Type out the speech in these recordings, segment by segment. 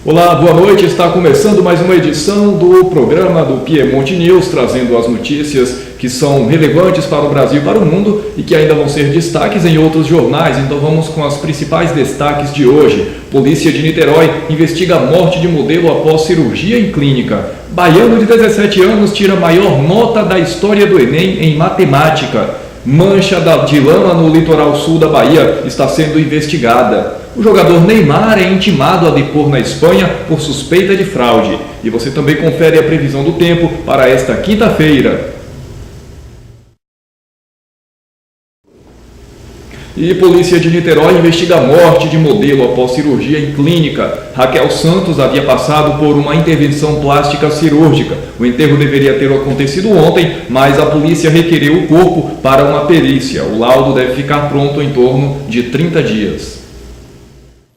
Olá, boa noite. Está começando mais uma edição do programa do Piemonte News, trazendo as notícias que são relevantes para o Brasil e para o mundo e que ainda vão ser destaques em outros jornais. Então vamos com os principais destaques de hoje. Polícia de Niterói investiga a morte de modelo após cirurgia em clínica. Baiano de 17 anos tira a maior nota da história do Enem em matemática. Mancha de lama no litoral sul da Bahia está sendo investigada. O jogador Neymar é intimado a depor na Espanha por suspeita de fraude. E você também confere a previsão do tempo para esta quinta-feira. E Polícia de Niterói investiga a morte de modelo após cirurgia em clínica. Raquel Santos havia passado por uma intervenção plástica cirúrgica. O enterro deveria ter acontecido ontem, mas a polícia requeriu o corpo para uma perícia. O laudo deve ficar pronto em torno de 30 dias.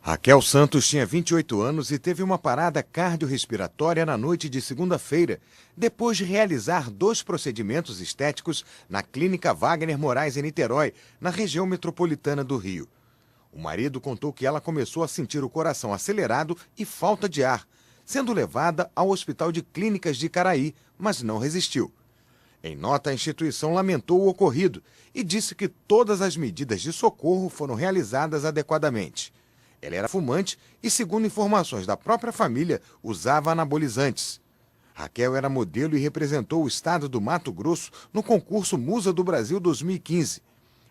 Raquel Santos tinha 28 anos e teve uma parada cardiorrespiratória na noite de segunda-feira, depois de realizar 2 procedimentos estéticos na Clínica Wagner Moraes em Niterói, na região metropolitana do Rio. O marido contou que ela começou a sentir o coração acelerado e falta de ar, sendo levada ao Hospital de Clínicas de Caraí, mas não resistiu. Em nota, a instituição lamentou o ocorrido e disse que todas as medidas de socorro foram realizadas adequadamente. Ela era fumante e, segundo informações da própria família, usava anabolizantes. Raquel era modelo e representou o estado do Mato Grosso no concurso Musa do Brasil 2015.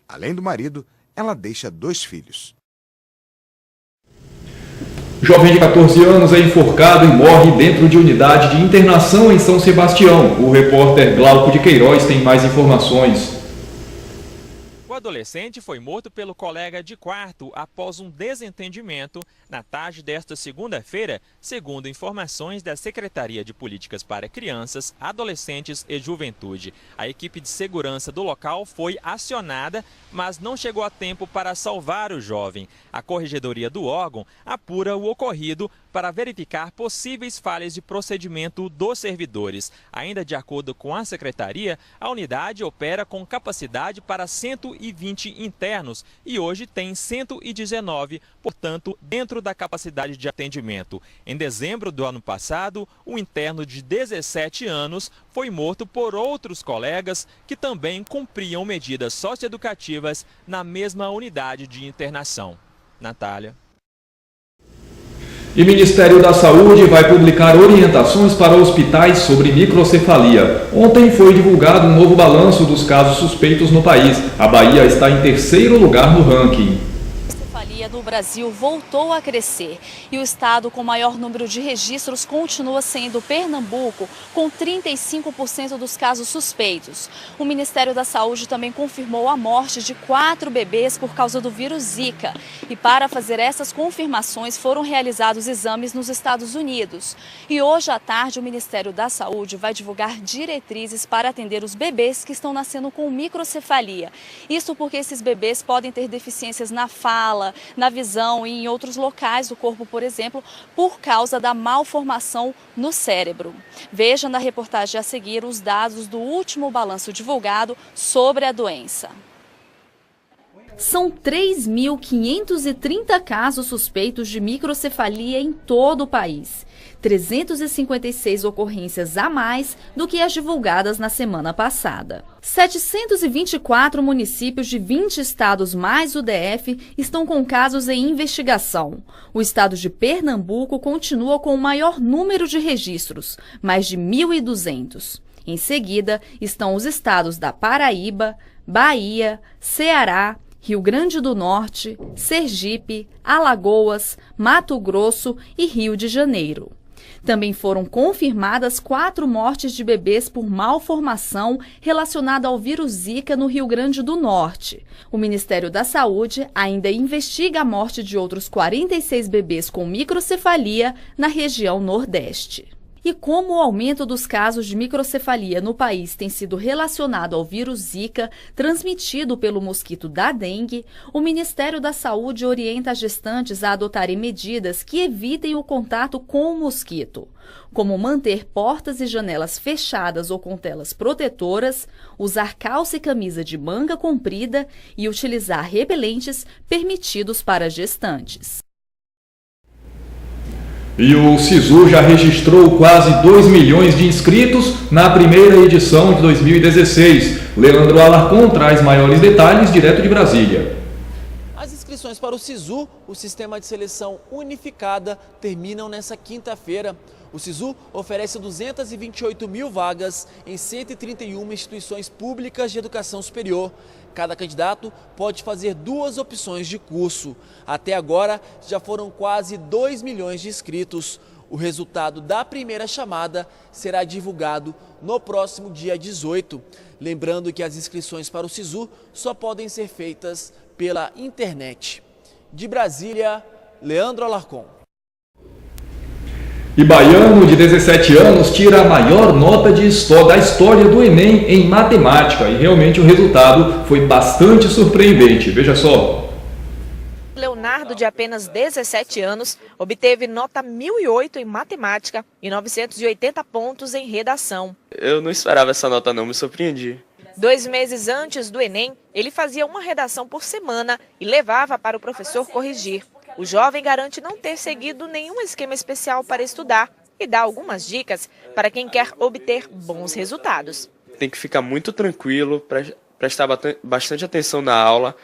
Além do marido, ela deixa 2 filhos. Jovem de 14 anos é enforcado e morre dentro de unidade de internação em São Sebastião. O repórter Glauco de Queiroz tem mais informações. O adolescente foi morto pelo colega de quarto após um desentendimento na tarde desta segunda-feira, segundo informações da Secretaria de Políticas para Crianças, Adolescentes e Juventude. A equipe de segurança do local foi acionada, mas não chegou a tempo para salvar o jovem. A corregedoria do órgão apura o ocorrido para verificar possíveis falhas de procedimento dos servidores. Ainda de acordo com a secretaria, a unidade opera com capacidade para 120 internos e hoje tem 119, portanto, dentro da capacidade de atendimento. Em dezembro do ano passado, um interno de 17 anos foi morto por outros colegas que também cumpriam medidas socioeducativas na mesma unidade de internação. Natália. E o Ministério da Saúde vai publicar orientações para hospitais sobre microcefalia. Ontem foi divulgado um novo balanço dos casos suspeitos no país. A Bahia está em 3º lugar no ranking. No Brasil voltou a crescer e o estado com maior número de registros continua sendo Pernambuco, com 35% dos casos suspeitos. O Ministério da Saúde também confirmou a morte de 4 bebês por causa do vírus Zika. E para fazer essas confirmações foram realizados exames nos Estados Unidos. E hoje à tarde o Ministério da Saúde vai divulgar diretrizes para atender os bebês que estão nascendo com microcefalia. Isso porque esses bebês podem ter deficiências na fala, na visão e em outros locais do corpo, por exemplo, por causa da malformação no cérebro. Veja na reportagem a seguir os dados do último balanço divulgado sobre a doença. São 3.530 casos suspeitos de microcefalia em todo o país. 356 ocorrências a mais do que as divulgadas na semana passada. 724 municípios de 20 estados mais o DF estão com casos em investigação. O estado de Pernambuco continua com o maior número de registros, mais de 1.200. Em seguida estão os estados da Paraíba, Bahia, Ceará, Rio Grande do Norte, Sergipe, Alagoas, Mato Grosso e Rio de Janeiro. Também foram confirmadas 4 mortes de bebês por malformação relacionada ao vírus Zika no Rio Grande do Norte. O Ministério da Saúde ainda investiga a morte de outros 46 bebês com microcefalia na região Nordeste. E como o aumento dos casos de microcefalia no país tem sido relacionado ao vírus Zika, transmitido pelo mosquito da dengue, o Ministério da Saúde orienta as gestantes a adotarem medidas que evitem o contato com o mosquito, como manter portas e janelas fechadas ou com telas protetoras, usar calça e camisa de manga comprida e utilizar repelentes permitidos para gestantes. E o SISU já registrou quase 2 milhões de inscritos na primeira edição de 2016. Leandro Alarcon traz maiores detalhes direto de Brasília. As inscrições para o SISU, o Sistema de Seleção Unificada, terminam nesta quinta-feira. O SISU oferece 228 mil vagas em 131 instituições públicas de educação superior. Cada candidato pode fazer 2 opções de curso. Até agora, já foram quase 2 milhões de inscritos. O resultado da primeira chamada será divulgado no próximo dia 18. Lembrando que as inscrições para o SISU só podem ser feitas pela internet. De Brasília, Leandro Alarcon. E baiano de 17 anos tira a maior nota da história do Enem em matemática. E realmente o resultado foi bastante surpreendente. Veja só. Leonardo, de apenas 17 anos, obteve nota 1008 em matemática e 980 pontos em redação. Eu não esperava essa nota não, me surpreendi. 2 meses antes do Enem, ele fazia uma redação por semana e levava para o professor corrigir. O jovem garante não ter seguido nenhum esquema especial para estudar e dá algumas dicas para quem quer obter bons resultados. Tem que ficar muito tranquilo, prestar bastante atenção na aula,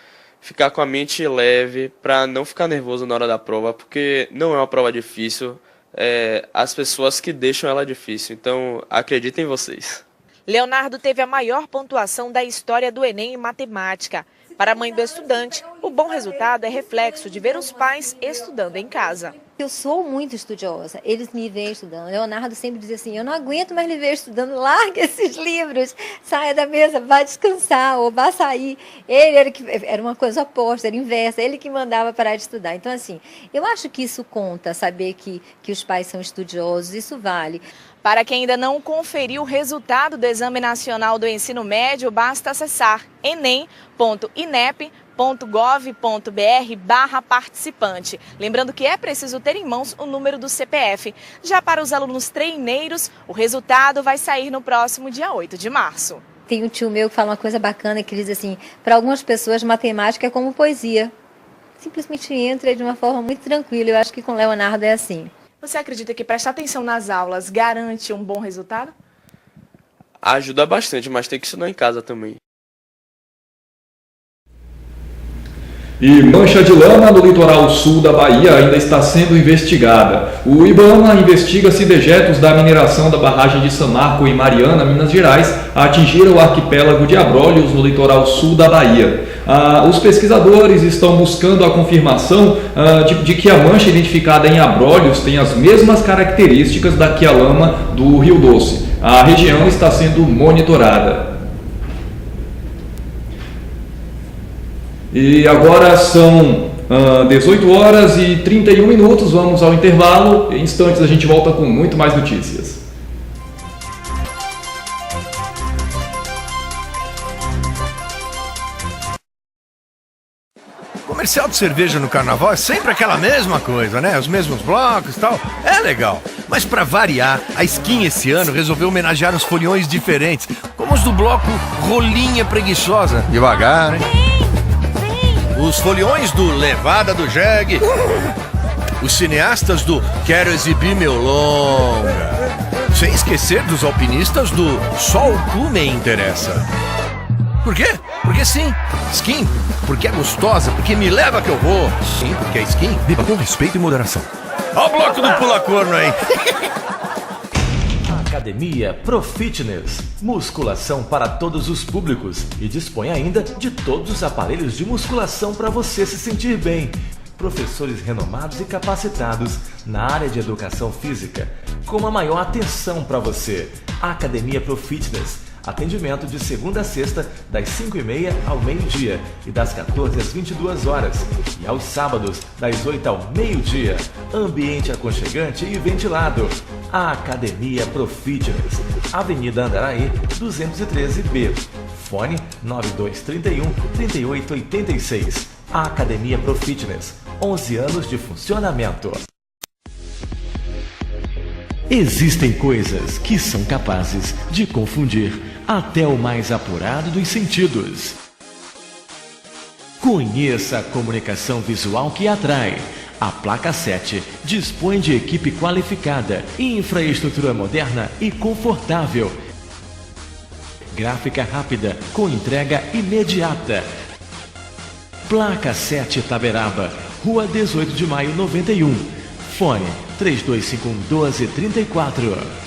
ficar com a mente leve para não ficar nervoso na hora da prova, porque não é uma prova difícil, as pessoas que deixam ela difícil, então acreditem em vocês. Leonardo teve a maior pontuação da história do Enem em matemática. Para a mãe do estudante, o bom resultado é reflexo de ver os pais estudando em casa. Eu sou muito estudiosa, eles me veem estudando. Leonardo sempre dizia assim, eu não aguento mais lhe ver estudando, larga esses livros, saia da mesa, vá descansar ou vá sair. Ele era uma coisa oposta, era inversa, ele que mandava parar de estudar. Então, assim, eu acho que isso conta, saber que os pais são estudiosos, isso vale. Para quem ainda não conferiu o resultado do Exame Nacional do Ensino Médio, basta acessar enem.inep.gov.br/participante. Lembrando que é preciso ter em mãos o número do CPF. Já para os alunos treineiros, o resultado vai sair no próximo dia 8 de março. Tem um tio meu que fala uma coisa bacana, que diz assim, para algumas pessoas matemática é como poesia. Simplesmente entra de uma forma muito tranquila, eu acho que com Leonardo é assim. Você acredita que prestar atenção nas aulas garante um bom resultado? Ajuda bastante, mas tem que estudar em casa também. E mancha de lama no litoral sul da Bahia ainda está sendo investigada. O IBAMA investiga se dejetos da mineração da barragem de São Marco, em Mariana, Minas Gerais, atingiram o arquipélago de Abrolhos, no litoral sul da Bahia. Os pesquisadores estão buscando a confirmação de que a mancha identificada em Abrolhos tem as mesmas características da que a lama do Rio Doce. A região está sendo monitorada. E agora são 18 horas e 31 minutos, vamos ao intervalo. Em instantes a gente volta com muito mais notícias. Comercial de cerveja no carnaval é sempre aquela mesma coisa, né? Os mesmos blocos e tal. É legal. Mas pra variar, a Skin esse ano resolveu homenagear uns foliões diferentes, como os do bloco Rolinha Preguiçosa. Devagar, hein? Os foliões do Levada do Jeg. Os cineastas do Quero Exibir Meu Longa. Sem esquecer dos alpinistas do Só o Cu Me Interessa. Por quê? Porque sim. Skin, porque é gostosa, porque me leva que eu vou. Sim, porque é Skin. Beba com respeito e moderação. Ó o bloco do pula-corno aí. Academia ProFitness, musculação para todos os públicos e dispõe ainda de todos os aparelhos de musculação para você se sentir bem. Professores renomados e capacitados na área de educação física, com a maior atenção para você. Academia ProFitness, atendimento de segunda a sexta, das 5h30 ao meio-dia e das 14 às 22 horas. E aos sábados, das 8 ao meio-dia. Ambiente aconchegante e ventilado. A Academia ProFitness, Avenida Andaraí, 213B. Fone 9231-3886. A Academia ProFitness, 11 anos de funcionamento. Existem coisas que são capazes de confundir até o mais apurado dos sentidos. Conheça a comunicação visual que atrai. A Placa 7 dispõe de equipe qualificada, infraestrutura moderna e confortável, gráfica rápida com entrega imediata. Placa 7 Itaberaba, Rua 18 de Maio 91. Fone 3251-1234.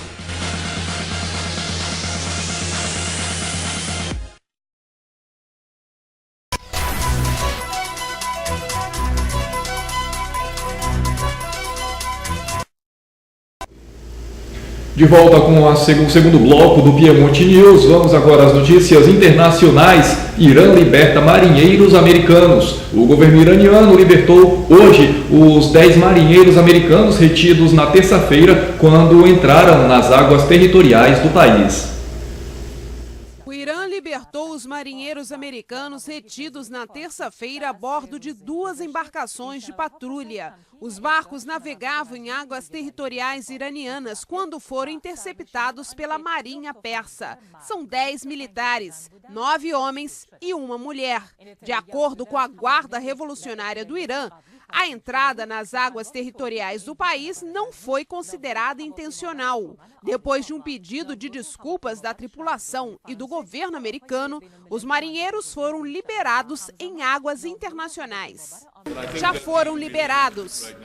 De volta com o segundo bloco do Piemonte News, vamos agora às notícias internacionais. Irã liberta marinheiros americanos. O governo iraniano libertou hoje os 10 marinheiros americanos retidos na terça-feira quando entraram nas águas territoriais do país. O Irã libertou os marinheiros americanos retidos na terça-feira a bordo de 2 embarcações de patrulha. Os barcos navegavam em águas territoriais iranianas quando foram interceptados pela Marinha Persa. São 10 militares, 9 homens e 1 mulher. De acordo com a Guarda Revolucionária do Irã, a entrada nas águas territoriais do país não foi considerada intencional. Depois de um pedido de desculpas da tripulação e do governo americano, os marinheiros foram liberados em águas internacionais. Já foram liberados.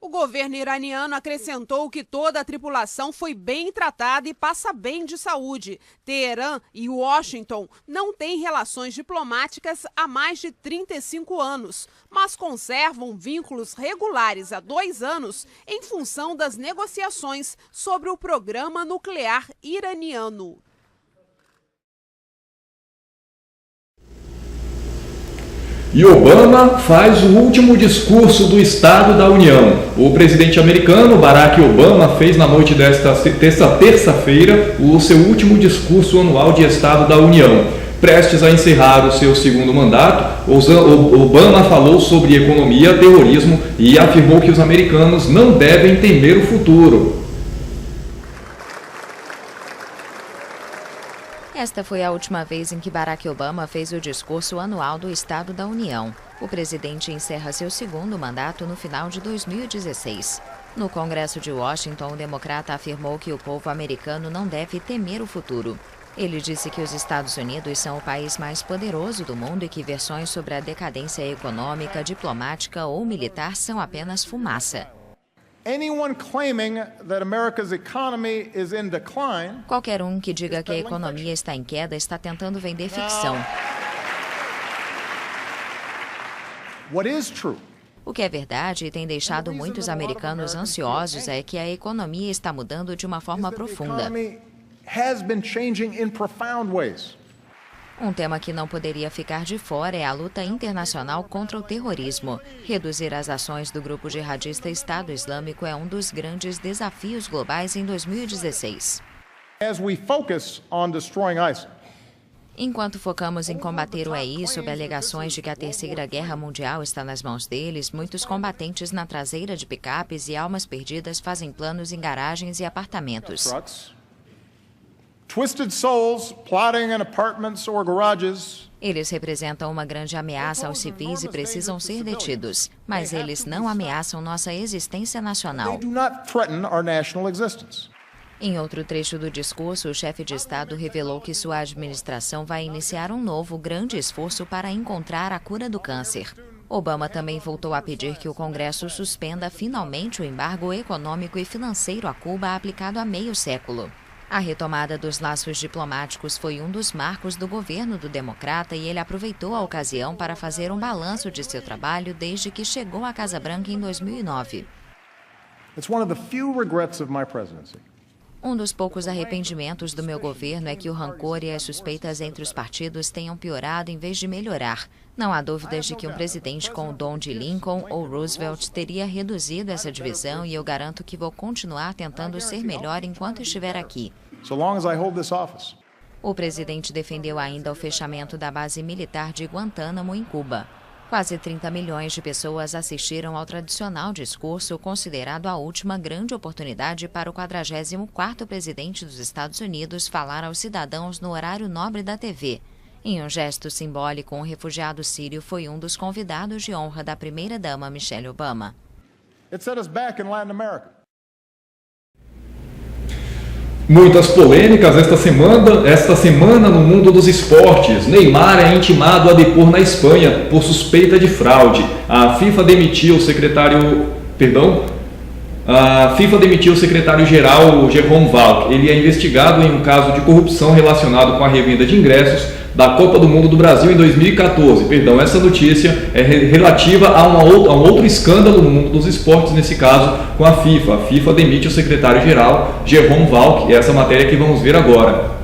O governo iraniano acrescentou que toda a tripulação foi bem tratada e passa bem de saúde. Teherã e Washington não têm relações diplomáticas há mais de 35 anos, mas conservam vínculos regulares há 2 anos em função das negociações sobre o programa nuclear iraniano. E Obama faz o último discurso do Estado da União. O presidente americano Barack Obama fez na noite desta terça-feira o seu último discurso anual de Estado da União. Prestes a encerrar o seu segundo mandato, Obama falou sobre economia, terrorismo e afirmou que os americanos não devem temer o futuro. Esta foi a última vez em que Barack Obama fez o discurso anual do Estado da União. O presidente encerra seu segundo mandato no final de 2016. No Congresso de Washington, o democrata afirmou que o povo americano não deve temer o futuro. Ele disse que os Estados Unidos são o país mais poderoso do mundo e que versões sobre a decadência econômica, diplomática ou militar são apenas fumaça. Qualquer um que diga que a economia está em queda está tentando vender ficção. O que é verdade e tem deixado muitos americanos ansiosos é que a economia está mudando de uma forma profunda. Um tema que não poderia ficar de fora é a luta internacional contra o terrorismo. Reduzir as ações do grupo jihadista Estado Islâmico é um dos grandes desafios globais em 2016. Enquanto focamos em combater o EI sob alegações de que a Terceira Guerra Mundial está nas mãos deles, muitos combatentes na traseira de picapes e almas perdidas fazem planos em garagens e apartamentos. Twisted souls plotting in apartments or garages. Eles representam uma grande ameaça aos civis e precisam ser detidos, mas eles não ameaçam nossa existência nacional. Em outro trecho do discurso, o chefe de Estado revelou que sua administração vai iniciar um novo grande esforço para encontrar a cura do câncer. Obama também voltou a pedir que o Congresso suspenda finalmente o embargo econômico e financeiro a Cuba aplicado há meio século. A retomada dos laços diplomáticos foi um dos marcos do governo do democrata e ele aproveitou a ocasião para fazer um balanço de seu trabalho desde que chegou à Casa Branca em 2009. Um dos poucos arrependimentos do meu governo é que o rancor e as suspeitas entre os partidos tenham piorado em vez de melhorar. Não há dúvidas de que um presidente com o dom de Lincoln ou Roosevelt teria reduzido essa divisão e eu garanto que vou continuar tentando ser melhor enquanto estiver aqui. O presidente defendeu ainda o fechamento da base militar de Guantánamo, em Cuba. Quase 30 milhões de pessoas assistiram ao tradicional discurso, considerado a última grande oportunidade para o 44º presidente dos Estados Unidos falar aos cidadãos no horário nobre da TV. Em um gesto simbólico, um refugiado sírio foi um dos convidados de honra da primeira-dama Michelle Obama. It set us back in Latin America. Muitas polêmicas esta semana no mundo dos esportes. Neymar é intimado a depor na Espanha por suspeita de fraude. A FIFA demitiu o secretário-geral Jerome Valk. Ele é investigado em um caso de corrupção relacionado com a revenda de ingressos da Copa do Mundo do Brasil em 2014. Essa notícia é relativa a um outro escândalo no mundo dos esportes, nesse caso com a FIFA. A FIFA demite o secretário-geral Jerome Valk, e essa matéria que vamos ver agora.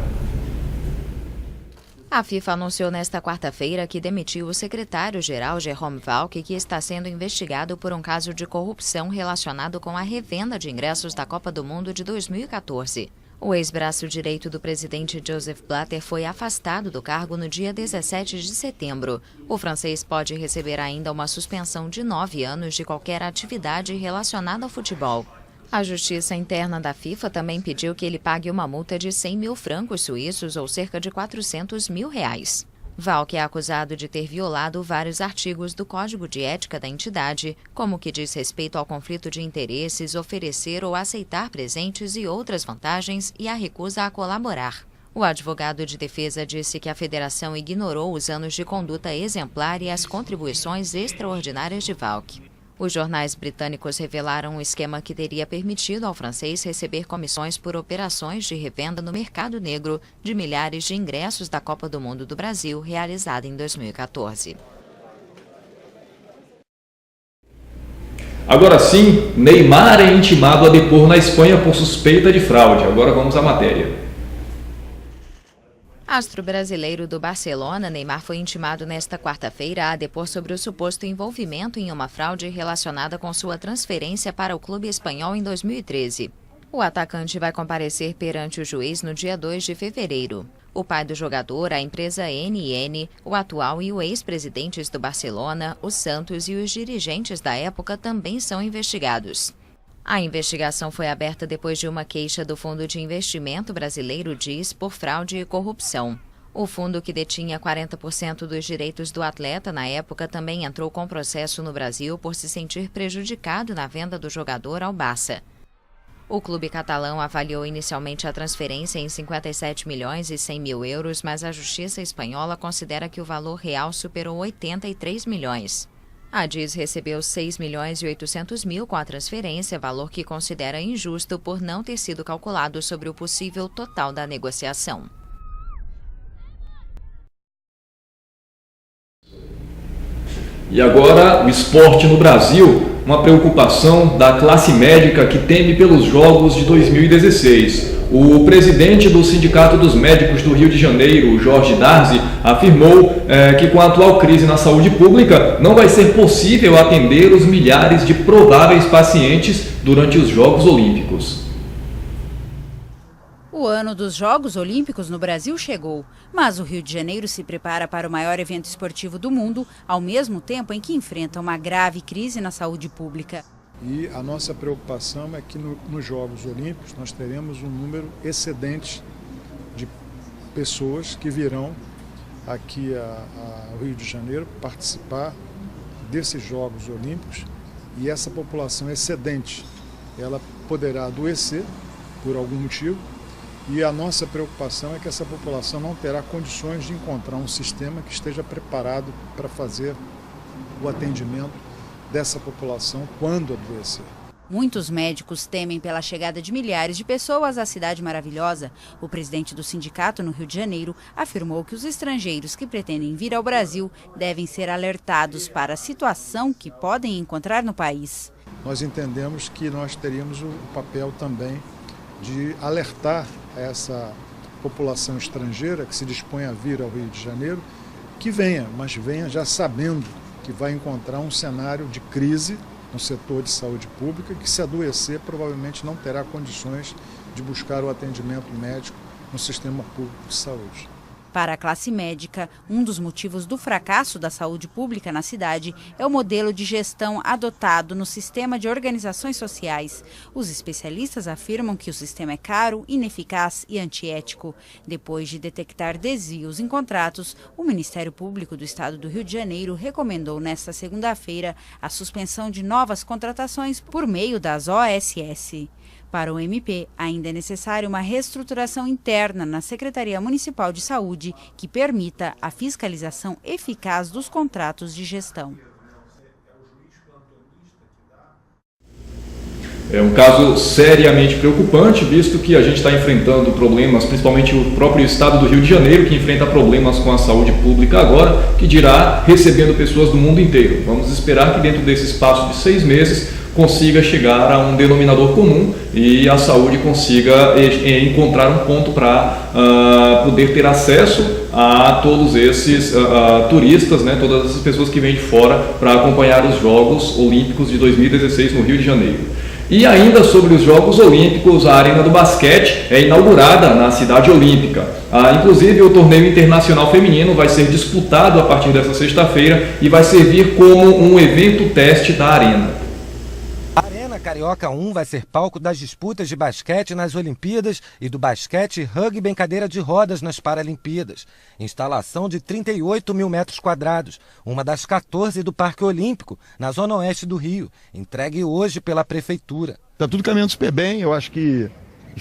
A FIFA anunciou nesta quarta-feira que demitiu o secretário-geral Jerome Valk, que está sendo investigado por um caso de corrupção relacionado com a revenda de ingressos da Copa do Mundo de 2014. O ex-braço direito do presidente Joseph Blatter foi afastado do cargo no dia 17 de setembro. O francês pode receber ainda uma suspensão de 9 anos de qualquer atividade relacionada ao futebol. A Justiça Interna da FIFA também pediu que ele pague uma multa de 100 mil francos suíços, ou cerca de 400 mil reais. Valk é acusado de ter violado vários artigos do Código de Ética da entidade, como o que diz respeito ao conflito de interesses, oferecer ou aceitar presentes e outras vantagens e a recusa a colaborar. O advogado de defesa disse que a federação ignorou os anos de conduta exemplar e as contribuições extraordinárias de Valk. Os jornais britânicos revelaram um esquema que teria permitido ao francês receber comissões por operações de revenda no mercado negro de milhares de ingressos da Copa do Mundo do Brasil, realizada em 2014. Agora sim, Neymar é intimado a depor na Espanha por suspeita de fraude. Agora vamos à matéria. Astro brasileiro do Barcelona, Neymar foi intimado nesta quarta-feira a depor sobre o suposto envolvimento em uma fraude relacionada com sua transferência para o clube espanhol em 2013. O atacante vai comparecer perante o juiz no dia 2 de fevereiro. O pai do jogador, a empresa NN, o atual e o ex-presidentes do Barcelona, o Santos e os dirigentes da época também são investigados. A investigação foi aberta depois de uma queixa do Fundo de Investimento Brasileiro DIS por fraude e corrupção. O fundo, que detinha 40% dos direitos do atleta na época, também entrou com processo no Brasil por se sentir prejudicado na venda do jogador ao Barça. O clube catalão avaliou inicialmente a transferência em 57 milhões e 100 mil euros, mas a Justiça espanhola considera que o valor real superou 83 milhões. A DIS recebeu 6 milhões e 800 mil com a transferência, valor que considera injusto por não ter sido calculado sobre o possível total da negociação. E agora, o esporte no Brasil, uma preocupação da classe médica que teme pelos Jogos de 2016. O presidente do Sindicato dos Médicos do Rio de Janeiro, Jorge Darzi, afirmou que com a atual crise na saúde pública não vai ser possível atender os milhares de prováveis pacientes durante os Jogos Olímpicos. O ano dos Jogos Olímpicos no Brasil chegou, mas o Rio de Janeiro se prepara para o maior evento esportivo do mundo, ao mesmo tempo em que enfrenta uma grave crise na saúde pública. E a nossa preocupação é que nos Jogos Olímpicos nós teremos um número excedente de pessoas que virão aqui ao Rio de Janeiro participar desses Jogos Olímpicos, e essa população excedente, ela poderá adoecer por algum motivo, e a nossa preocupação é que essa população não terá condições de encontrar um sistema que esteja preparado para fazer o atendimento dessa população quando adoecer. Muitos médicos temem pela chegada de milhares de pessoas à cidade maravilhosa. O presidente do sindicato no Rio de Janeiro afirmou que os estrangeiros que pretendem vir ao Brasil devem ser alertados para a situação que podem encontrar no país. Nós entendemos que nós teríamos o papel também de alertar essa população estrangeira que se dispõe a vir ao Rio de Janeiro, que venha, mas venha já sabendo que vai encontrar um cenário de crise no setor de saúde pública, que se adoecer provavelmente não terá condições de buscar o atendimento médico no sistema público de saúde. Para a classe médica, um dos motivos do fracasso da saúde pública na cidade é o modelo de gestão adotado no sistema de organizações sociais. Os especialistas afirmam que o sistema é caro, ineficaz e antiético. Depois de detectar desvios em contratos, o Ministério Público do Estado do Rio de Janeiro recomendou nesta segunda-feira a suspensão de novas contratações por meio das OSS. Para o MP, ainda é necessária uma reestruturação interna na Secretaria Municipal de Saúde que permita a fiscalização eficaz dos contratos de gestão. É um caso seriamente preocupante, visto que a gente está enfrentando problemas, principalmente o próprio estado do Rio de Janeiro, que enfrenta problemas com a saúde pública agora, que dirá recebendo pessoas do mundo inteiro. Vamos esperar que dentro desse espaço de 6 meses consiga chegar a um denominador comum e a saúde consiga encontrar um ponto para poder ter acesso a todos esses turistas, né, todas essas pessoas que vêm de fora para acompanhar os Jogos Olímpicos de 2016 no Rio de Janeiro. E ainda sobre os Jogos Olímpicos, a Arena do Basquete é inaugurada na cidade olímpica. Inclusive, o torneio internacional feminino vai ser disputado a partir dessa sexta-feira e vai servir como um evento teste da Arena. Carioca 1 vai ser palco das disputas de basquete nas Olimpíadas e do basquete rugby em cadeira de rodas nas Paralimpíadas. Instalação de 38 mil metros quadrados, uma das 14 do Parque Olímpico, na zona oeste do Rio, entregue hoje pela Prefeitura. Está tudo caminhando super bem, eu acho que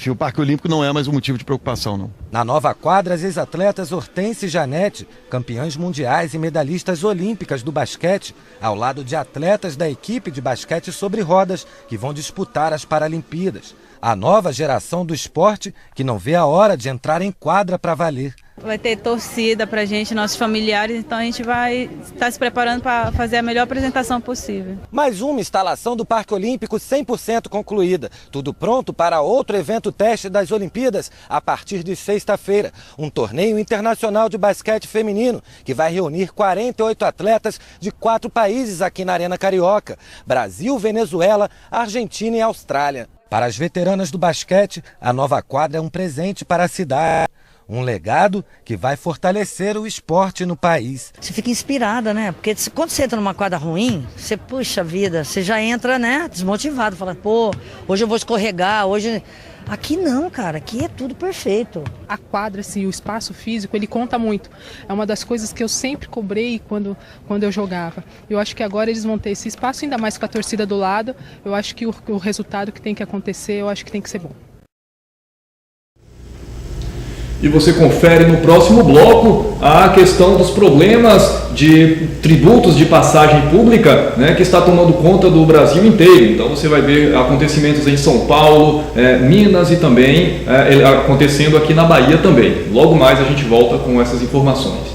o Parque Olímpico não é mais um motivo de preocupação, não. Na nova quadra, as ex-atletas Hortência e Janete, campeãs mundiais e medalhistas olímpicas do basquete, ao lado de atletas da equipe de basquete sobre rodas que vão disputar as Paralimpíadas. A nova geração do esporte que não vê a hora de entrar em quadra para valer. Vai ter torcida pra gente, nossos familiares, então a gente vai estar se preparando para fazer a melhor apresentação possível. Mais uma instalação do Parque Olímpico 100% concluída. Tudo pronto para outro evento teste das Olimpíadas a partir de sexta-feira. Um torneio internacional de basquete feminino que vai reunir 48 atletas de 4 países aqui na Arena Carioca: Brasil, Venezuela, Argentina e Austrália. Para as veteranas do basquete, a nova quadra é um presente para a cidade. Um legado que vai fortalecer o esporte no país. Você fica inspirada, né? Porque quando você entra numa quadra ruim, você, puxa vida, você já entra, né, desmotivado. Fala, pô, hoje eu vou escorregar, hoje... Aqui não, cara, aqui é tudo perfeito. A quadra, assim, o espaço físico, ele conta muito. É uma das coisas que eu sempre cobrei quando eu jogava. Eu acho que agora eles vão ter esse espaço, ainda mais com a torcida do lado. Eu acho que o resultado que tem que acontecer, eu acho que tem que ser bom. E você confere no próximo bloco a questão dos problemas de tributos de passagem pública, né, que está tomando conta do Brasil inteiro. Então você vai ver acontecimentos em São Paulo, Minas e também acontecendo aqui na Bahia também. Logo mais a gente volta com essas informações.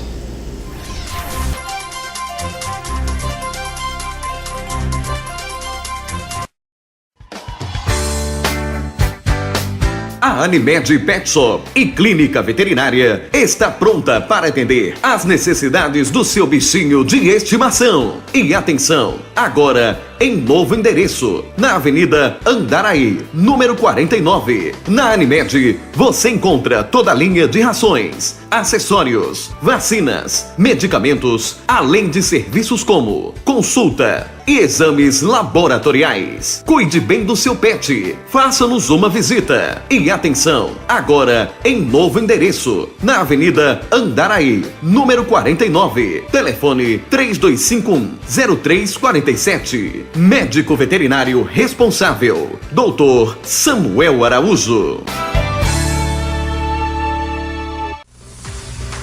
A Animed Pet Shop e Clínica Veterinária está pronta para atender às necessidades do seu bichinho de estimação. E atenção, agora em novo endereço, na Avenida Andaraí, número 49. Na Animed, você encontra toda a linha de rações, acessórios, vacinas, medicamentos, além de serviços como consulta e exames laboratoriais. Cuide bem do seu pet, faça-nos uma visita. E atenção, agora em novo endereço, na Avenida Andaraí, número 49. Telefone 3251-0347. Médico veterinário responsável, Dr. Samuel Araújo.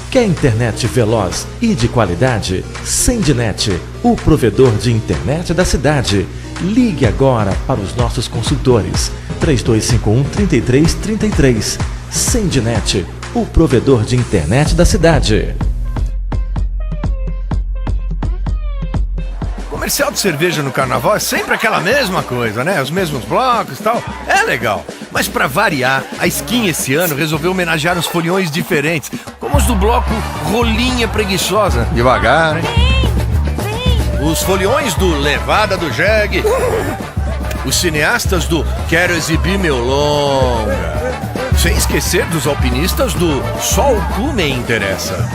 Quer internet veloz e de qualidade? Sendnet, o provedor de internet da cidade. Ligue agora para os nossos consultores. 3251-3333. Sendnet, o provedor de internet da cidade. Comercial de cerveja no carnaval é sempre aquela mesma coisa, né? Os mesmos blocos e tal. É legal. Mas pra variar, a Skin esse ano resolveu homenagear uns foliões diferentes, como os do bloco Rolinha Preguiçosa. Devagar, hein? Os foliões do Levada do Jeg. Os cineastas do Quero Exibir Meu Longa. Sem esquecer dos alpinistas do Só o Cu Me Interessa.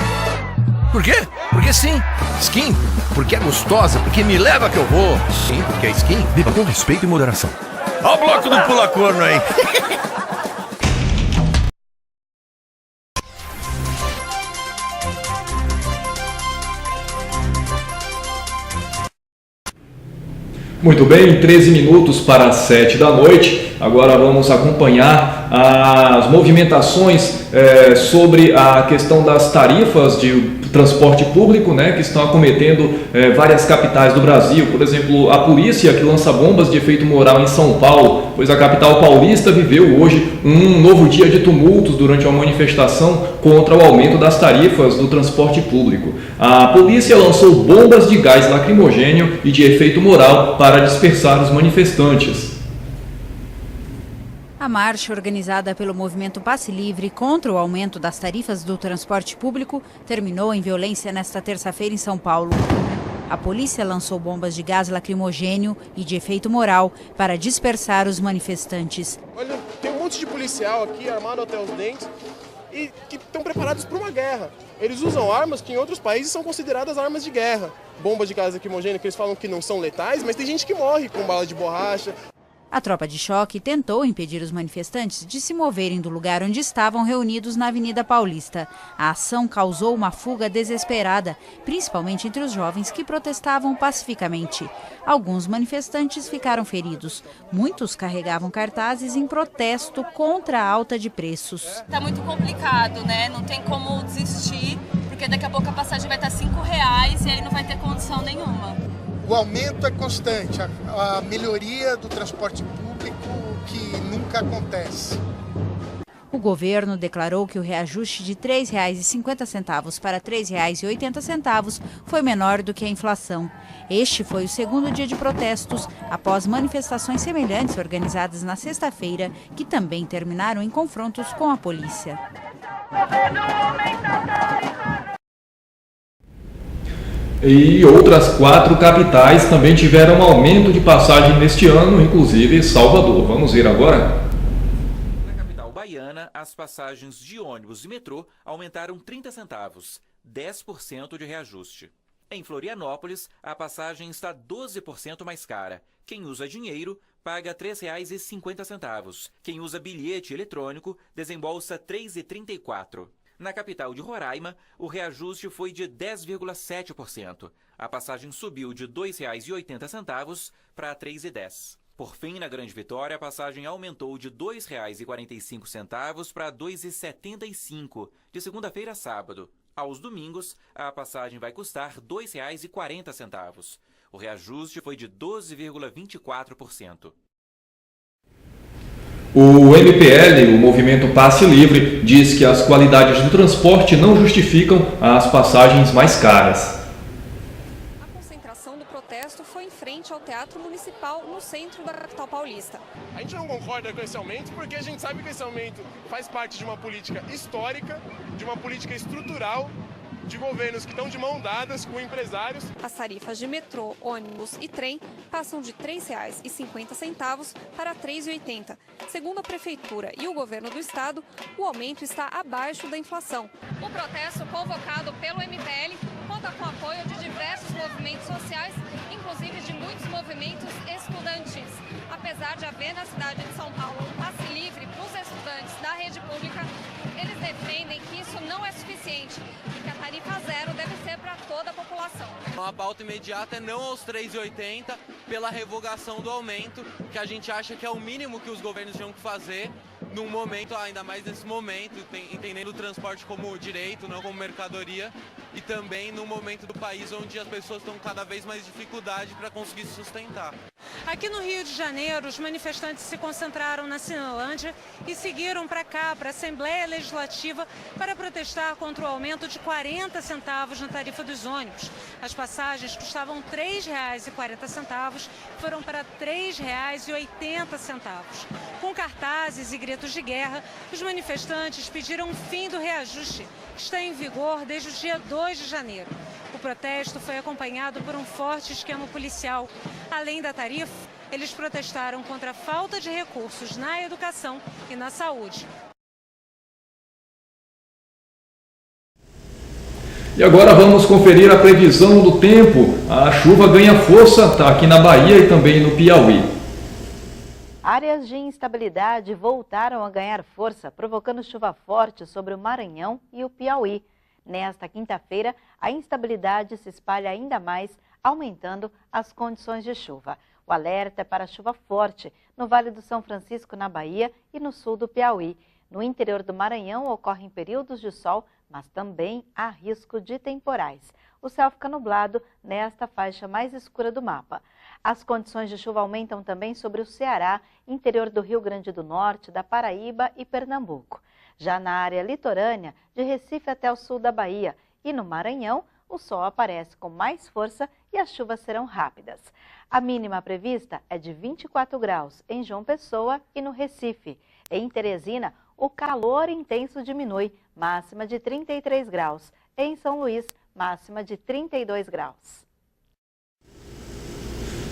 Por quê? Porque sim. Skin, porque é gostosa, porque me leva que eu vou. Sim, porque é Skin. Beba com respeito e moderação. Olha o bloco do pula-corno aí. Muito bem, 13 minutos para as 7 da noite. Agora vamos acompanhar as movimentações sobre a questão das tarifas de transporte público, né, que estão acometendo várias capitais do Brasil. Por exemplo, a polícia que lança bombas de efeito moral em São Paulo, pois a capital paulista viveu hoje um novo dia de tumultos durante uma manifestação contra o aumento das tarifas do transporte público. A polícia lançou bombas de gás lacrimogêneo e de efeito moral para dispersar os manifestantes. A marcha, organizada pelo movimento Passe Livre contra o aumento das tarifas do transporte público, terminou em violência nesta terça-feira em São Paulo. A polícia lançou bombas de gás lacrimogêneo e de efeito moral para dispersar os manifestantes. Olha, tem um monte de policial aqui armado até os dentes e que estão preparados para uma guerra. Eles usam armas que em outros países são consideradas armas de guerra. Bombas de gás lacrimogêneo que eles falam que não são letais, mas tem gente que morre com bala de borracha. A tropa de choque tentou impedir os manifestantes de se moverem do lugar onde estavam reunidos na Avenida Paulista. A ação causou uma fuga desesperada, principalmente entre os jovens que protestavam pacificamente. Alguns manifestantes ficaram feridos. Muitos carregavam cartazes em protesto contra a alta de preços. Está muito complicado, né? Não tem como desistir, porque daqui a pouco a passagem vai estar R$5 e aí não vai ter condição nenhuma. O aumento é constante, a melhoria do transporte público que nunca acontece. O governo declarou que o reajuste de R$ 3,50 para R$ 3,80 foi menor do que a inflação. Este foi o segundo dia de protestos, após manifestações semelhantes organizadas na sexta-feira, que também terminaram em confrontos com a polícia. E outras 4 capitais também tiveram um aumento de passagem neste ano, inclusive Salvador. Vamos ver agora? Na capital baiana, as passagens de ônibus e metrô aumentaram 30 centavos, 10% de reajuste. Em Florianópolis, a passagem está 12% mais cara. Quem usa dinheiro paga R$ 3,50. Quem usa bilhete eletrônico desembolsa R$ 3,34. Na capital de Roraima, o reajuste foi de 10,7%. A passagem subiu de R$ 2,80 para R$ 3,10. Por fim, na Grande Vitória, a passagem aumentou de R$ 2,45 para R$ 2,75, de segunda-feira a sábado. Aos domingos, a passagem vai custar R$ 2,40. O reajuste foi de 12,24%. O MPL, o Movimento Passe Livre, diz que as qualidades do transporte não justificam as passagens mais caras. A concentração do protesto foi em frente ao Teatro Municipal, no centro da capital paulista. A gente não concorda com esse aumento porque a gente sabe que esse aumento faz parte de uma política histórica, de uma política estrutural, de governos que estão de mão dadas com empresários. As tarifas de metrô, ônibus e trem passam de R$ 3,50 para R$ 3,80. Segundo a Prefeitura e o Governo do Estado, o aumento está abaixo da inflação. O protesto convocado pelo MPL conta com o apoio de diversos movimentos sociais, inclusive de muitos movimentos estudantis. Apesar de haver na cidade de São Paulo um passe livre para os estudantes da rede pública, eles defendem que isso não é suficiente e que a tarifa zero deve ser para toda a população. A pauta imediata é não aos R$ 3,80 pela revogação do aumento, que a gente acha que é o mínimo que os governos tinham que fazer num momento, ainda mais nesse momento, entendendo o transporte como direito, não como mercadoria, e também num momento do país onde as pessoas estão com cada vez mais dificuldade para conseguir se sustentar. Aqui no Rio de Janeiro, os manifestantes se concentraram na Cinelândia e seguiram para cá, para a Assembleia Legislativa, para protestar contra o aumento de 40 centavos na tarifa dos ônibus. As passagens custavam R$ 3,40, foram para R$ 3,80. Com cartazes e gritos de guerra, os manifestantes pediram o fim do reajuste, que está em vigor desde o dia 2 de janeiro. O protesto foi acompanhado por um forte esquema policial. Além da tarifa, eles protestaram contra a falta de recursos na educação e na saúde. E agora vamos conferir a previsão do tempo. A chuva ganha força, está aqui na Bahia e também no Piauí. Áreas de instabilidade voltaram a ganhar força, provocando chuva forte sobre o Maranhão e o Piauí. Nesta quinta-feira, a instabilidade se espalha ainda mais, aumentando as condições de chuva. O alerta é para chuva forte no Vale do São Francisco, na Bahia, e no sul do Piauí. No interior do Maranhão ocorrem períodos de sol, mas também há risco de temporais. O céu fica nublado nesta faixa mais escura do mapa. As condições de chuva aumentam também sobre o Ceará, interior do Rio Grande do Norte, da Paraíba e Pernambuco. Já na área litorânea, de Recife até o sul da Bahia e no Maranhão, o sol aparece com mais força e as chuvas serão rápidas. A mínima prevista é de 24 graus em João Pessoa e no Recife. Em Teresina, o calor intenso diminui, máxima de 33 graus. Em São Luís, máxima de 32 graus.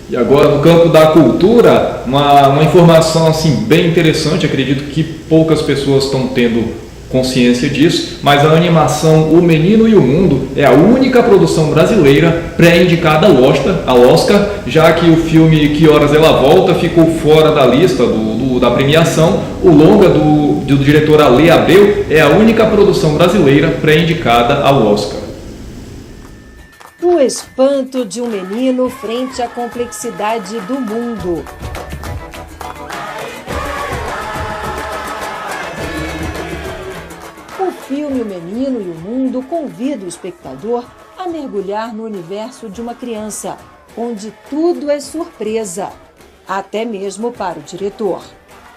E agora, no campo da cultura, uma informação assim, bem interessante, acredito que poucas pessoas estão tendo consciência disso, mas a animação O Menino e o Mundo é a única produção brasileira pré-indicada ao Oscar, já que o filme Que Horas Ela Volta ficou fora da lista da premiação. O longa do diretor Ale Abreu é a única produção brasileira pré-indicada ao Oscar. O espanto de um menino frente à complexidade do mundo. O filme O Menino e o Mundo convida o espectador a mergulhar no universo de uma criança, onde tudo é surpresa, até mesmo para o diretor.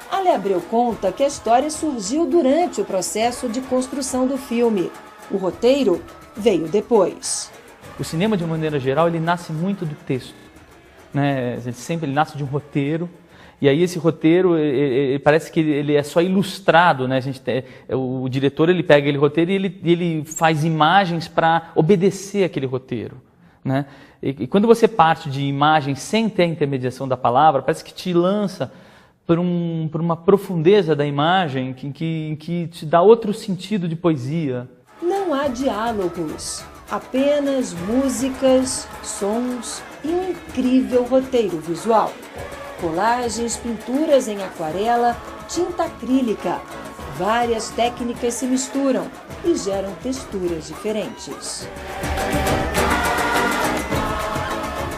Ale Abreu conta que a história surgiu durante o processo de construção do filme. O roteiro veio depois. O cinema, de uma maneira geral, ele nasce muito do texto, né? Ele nasce de um roteiro, e aí esse roteiro, ele parece que ele é só ilustrado, né? O diretor, ele pega aquele roteiro e ele faz imagens para obedecer aquele roteiro, né? E quando você parte de imagens sem ter a intermediação da palavra, parece que te lança por uma profundeza da imagem que te dá outro sentido de poesia. Não há diálogos. Apenas músicas, sons e um incrível roteiro visual. Colagens, pinturas em aquarela, tinta acrílica. Várias técnicas se misturam e geram texturas diferentes.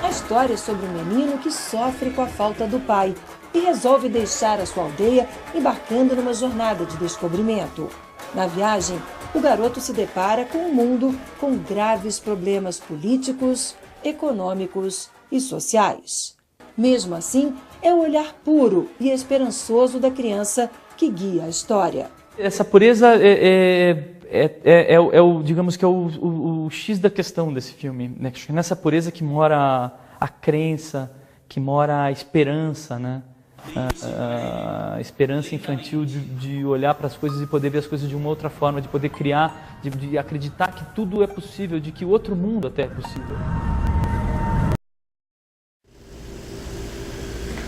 A história é sobre um menino que sofre com a falta do pai e resolve deixar a sua aldeia embarcando numa jornada de descobrimento. Na viagem, o garoto se depara com um mundo com graves problemas políticos, econômicos e sociais. Mesmo assim, é o olhar puro e esperançoso da criança que guia a história. Essa pureza digamos que é o X da questão desse filme, né? Nessa pureza que mora a crença, que mora a esperança, né? A esperança infantil de olhar para as coisas e poder ver as coisas de uma outra forma, de poder criar, de acreditar que tudo é possível, de que outro mundo até é possível.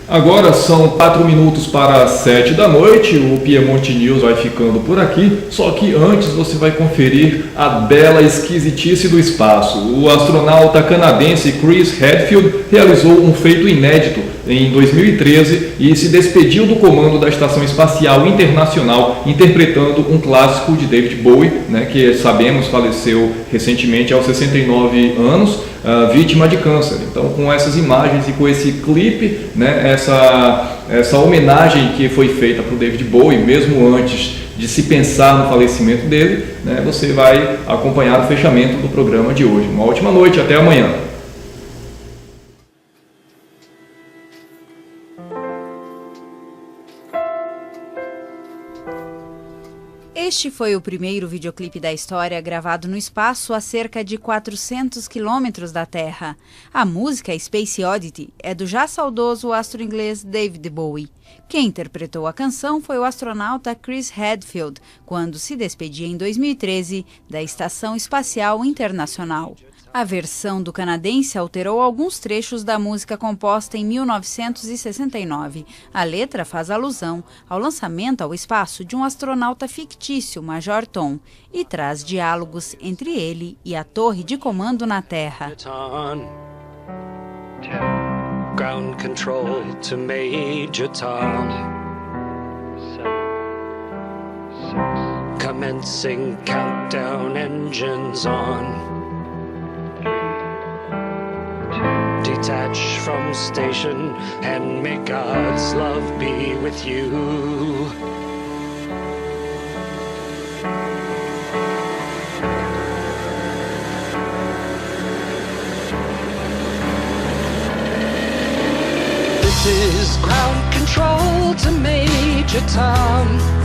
Agora são 4 minutos para as 7 da noite, o Piemonte News vai ficando por aqui, só que antes você vai conferir a bela esquisitice do espaço. O astronauta canadense Chris Hadfield realizou um feito inédito em 2013 e se despediu do comando da Estação Espacial Internacional interpretando um clássico de David Bowie, né, que sabemos faleceu recentemente aos 69 anos, vítima de câncer. Então, com essas imagens e com esse clipe, né, essa homenagem que foi feita para o David Bowie, mesmo antes de se pensar no falecimento dele, né, você vai acompanhar o fechamento do programa de hoje. Uma ótima noite, até amanhã. Este foi o primeiro videoclipe da história gravado no espaço a cerca de 400 quilômetros da Terra. A música Space Oddity é do já saudoso astro inglês David Bowie. Quem interpretou a canção foi o astronauta Chris Hadfield, quando se despedia em 2013 da Estação Espacial Internacional. A versão do canadense alterou alguns trechos da música composta em 1969. A letra faz alusão ao lançamento ao espaço de um astronauta fictício, Major Tom, e traz diálogos entre ele e a torre de comando na Terra. Ground control to Major Tom. Commencing countdown, engines on. Detach from station and may God's love be with you. This is ground control to Major Tom.